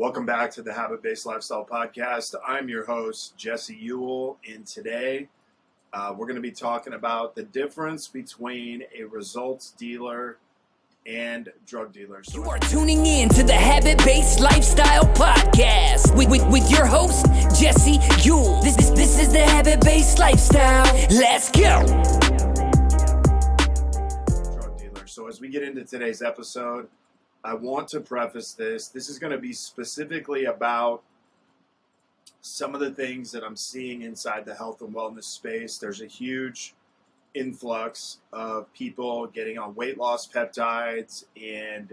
Welcome back to the Habit-Based Lifestyle Podcast. I'm your host, Jesse Ewell, and today we're going to be talking about the difference between a results dealer and drug dealers. You are tuning in to the Habit-Based Lifestyle Podcast with your host, Jesse Ewell. This is the Habit-Based Lifestyle. Let's go! Drug dealer. So as we get into today's episode, I want to preface this. This is going to be specifically about some of the things that I'm seeing inside the health and wellness space. There's a huge influx of people getting on weight loss peptides and,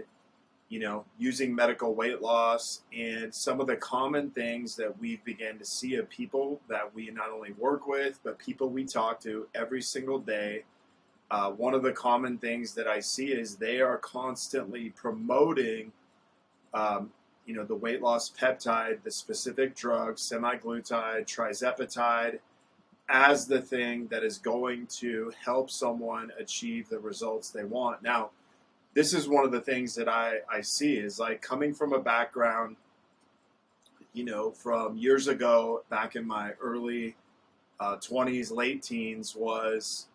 using medical weight loss. And some of the common things that we've begun to see of people that we not only work with, but people we talk to every single day. One of the common things that I see is they are constantly promoting, the weight loss peptide, the specific drug, semaglutide, trizepatide, as the thing that is going to help someone achieve the results they want. Now, this is one of the things that I see is like coming from a background, from years ago, back in my early 20s, late teens was,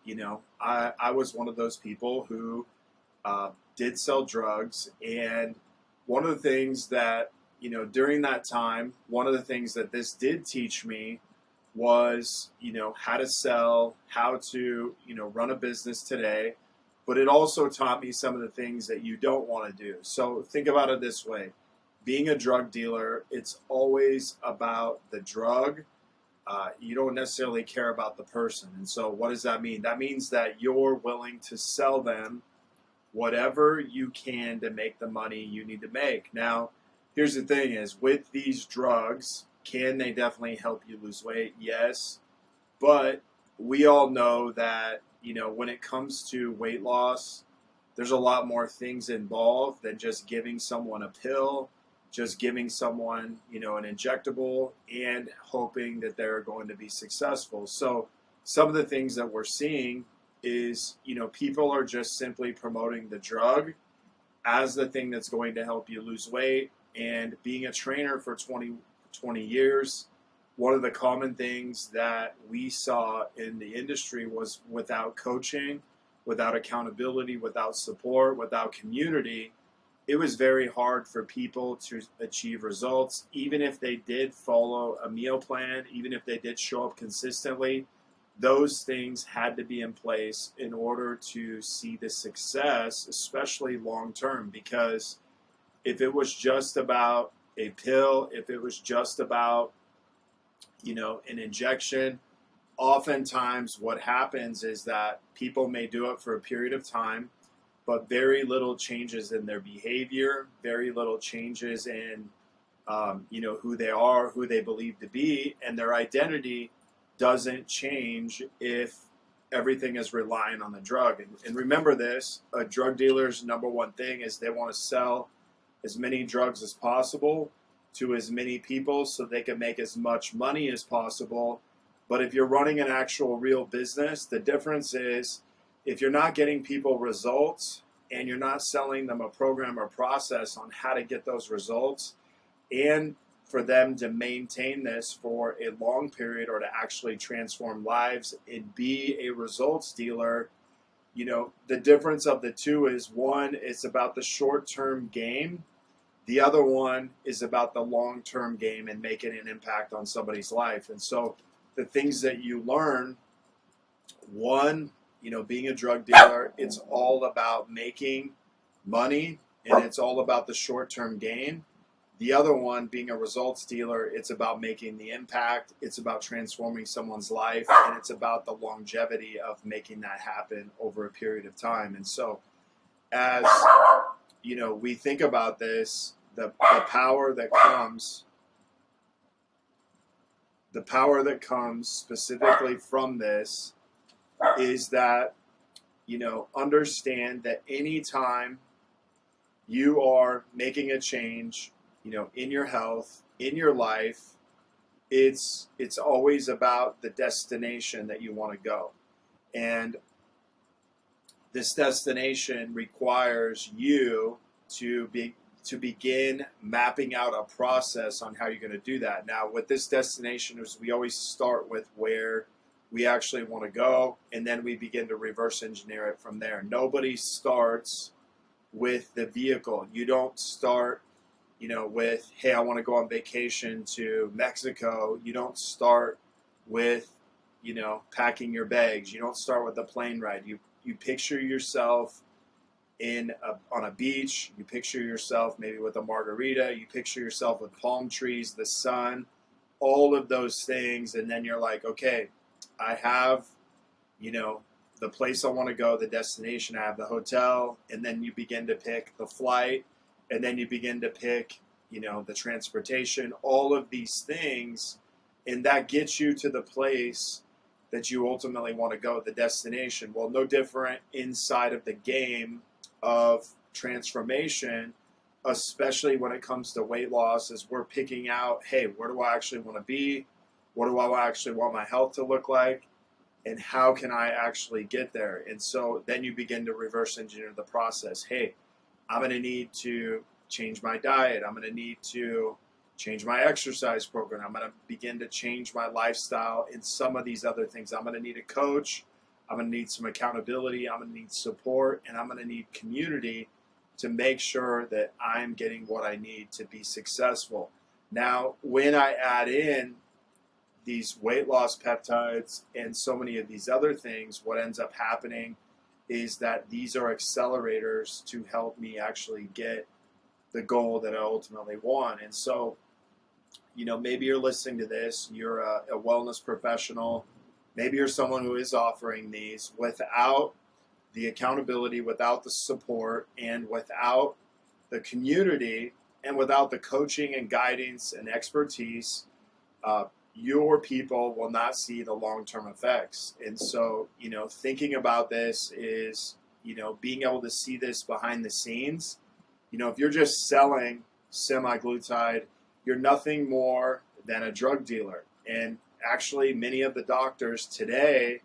I was one of those people who did sell drugs. And one of the things that, during that time, one of the things that this did teach me was, how to sell, how to, run a business today. But it also taught me some of the things that you don't want to do. So think about it this way. Being a drug dealer, it's always about the drug. You don't necessarily care about the person. And so what does that mean? That means that you're willing to sell them whatever you can to make the money you need to make. Now, here's the thing is with these drugs, can they definitely help you lose weight? Yes. But we all know that, when it comes to weight loss, there's a lot more things involved than just giving someone a pill, just giving someone, an injectable and hoping that they're going to be successful. So some of the things that we're seeing is, people are just simply promoting the drug as the thing that's going to help you lose weight. And being a trainer for 20 years, one of the common things that we saw in the industry was without coaching, without accountability, without support, without community, it was very hard for people to achieve results. Even if they did follow a meal plan, even if they did show up consistently, those things had to be in place in order to see the success, especially long term. Because if it was just about a pill, if it was just about, an injection, oftentimes what happens is that people may do it for a period of time, but very little changes in their behavior, very little changes in, who they are, who they believe to be, and their identity doesn't change if everything is relying on the drug. And remember this, a drug dealer's number one thing is they want to sell as many drugs as possible to as many people so they can make as much money as possible. But if you're running an actual real business, the difference is if you're not getting people results and you're not selling them a program or process on how to get those results and for them to maintain this for a long period or to actually transform lives and be a results dealer, the difference of the two is one, it's about the short-term game. The other one is about the long-term game and making an impact on somebody's life. And so the things that you learn, one, being a drug dealer, it's all about making money and it's all about the short-term gain. The other one, being a results dealer, it's about making the impact. It's about transforming someone's life, and it's about the longevity of making that happen over a period of time. And so as, we think about this, the power that comes specifically from this is that, understand that anytime you are making a change, in your health, in your life, it's always about the destination that you want to go. And this destination requires you to to begin mapping out a process on how you're going to do that. Now, with this destination, is we always start with where we actually want to go, and then we begin to reverse engineer it from there. Nobody starts with the vehicle. You don't start, with, hey, I want to go on vacation to Mexico. You don't start with, packing your bags. You don't start with the plane ride. You picture yourself on a beach. You picture yourself maybe with a margarita. You picture yourself with palm trees, the sun, all of those things, and then you're like, okay, I have, the place I want to go, the destination, I have the hotel, and then you begin to pick the flight, and then you begin to pick, the transportation, all of these things, and that gets you to the place that you ultimately want to go, the destination. Well, no different inside of the game of transformation, especially when it comes to weight loss, as we're picking out, hey, where do I actually want to be? What do I actually want my health to look like? And how can I actually get there? And so then you begin to reverse engineer the process. Hey, I'm going to need to change my diet. I'm going to need to change my exercise program. I'm going to begin to change my lifestyle and some of these other things. I'm going to need a coach. I'm going to need some accountability. I'm going to need support. And I'm going to need community to make sure that I'm getting what I need to be successful. Now, when I add in these weight loss peptides and so many of these other things, what ends up happening is that these are accelerators to help me actually get the goal that I ultimately want. And so, maybe you're listening to this, you're a wellness professional, maybe you're someone who is offering these without the accountability, without the support, and without the community, and without the coaching and guidance and expertise. Your people will not see the long-term effects. And so, thinking about this is, being able to see this behind the scenes. If you're just selling semaglutide, you're nothing more than a drug dealer. And actually, many of the doctors today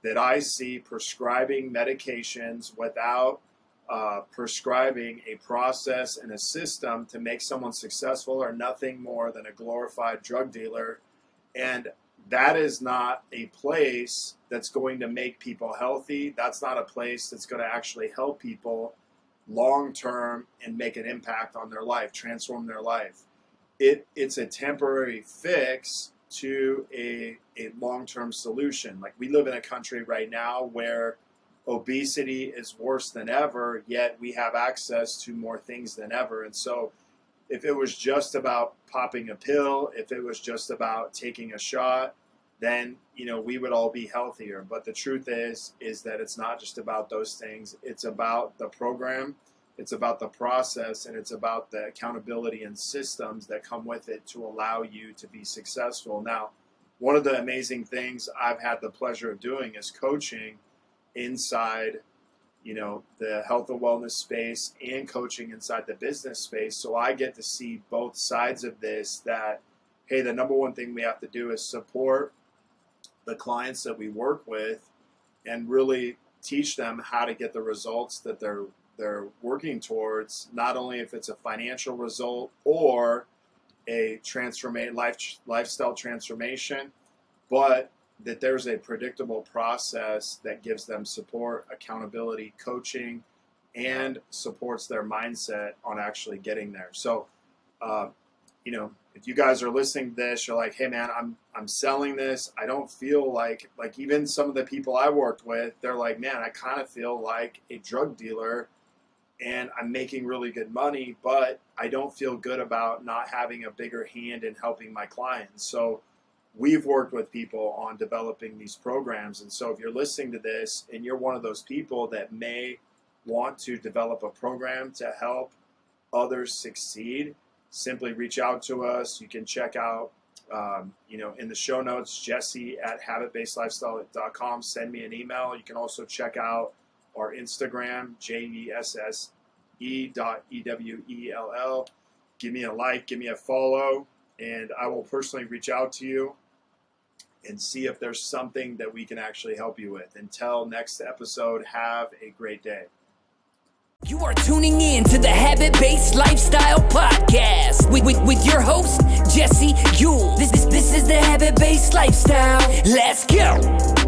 that I see prescribing medications without prescribing a process and a system to make someone successful are nothing more than a glorified drug dealer. And that is not a place that's going to make people healthy. That's not a place that's going to actually help people long term and make an impact on their life, transform their life. It's a temporary fix to a long-term solution. Like, we live in a country right now where obesity is worse than ever, yet we have access to more things than ever. And so if it was just about popping a pill, if it was just about taking a shot, then, we would all be healthier. But the truth is that it's not just about those things. It's about the program, it's about the process, and it's about the accountability and systems that come with it to allow you to be successful. Now, one of the amazing things I've had the pleasure of doing is coaching inside the health and wellness space and coaching inside the business space. So I get to see both sides of this, that, hey, the number one thing we have to do is support the clients that we work with and really teach them how to get the results that they're working towards, not only if it's a financial result or a lifestyle transformation, but that there's a predictable process that gives them support, accountability, coaching, and supports their mindset on actually getting there. So, if you guys are listening to this, you're like, hey man, I'm selling this. I don't feel like even some of the people I worked with, they're like, man, I kind of feel like a drug dealer and I'm making really good money, but I don't feel good about not having a bigger hand in helping my clients. So we've worked with people on developing these programs. And so if you're listening to this and you're one of those people that may want to develop a program to help others succeed, simply reach out to us. You can check out, in the show notes, Jesse at habitbasedlifestyle.com. Send me an email. You can also check out our Instagram, JESSE.EWELL. Give me a like, give me a follow, and I will personally reach out to you and see if there's something that we can actually help you with. Until next episode, have a great day. You are tuning in to the Habit-Based Lifestyle Podcast with your host, Jesse Ewell. This is the Habit-Based Lifestyle. Let's go.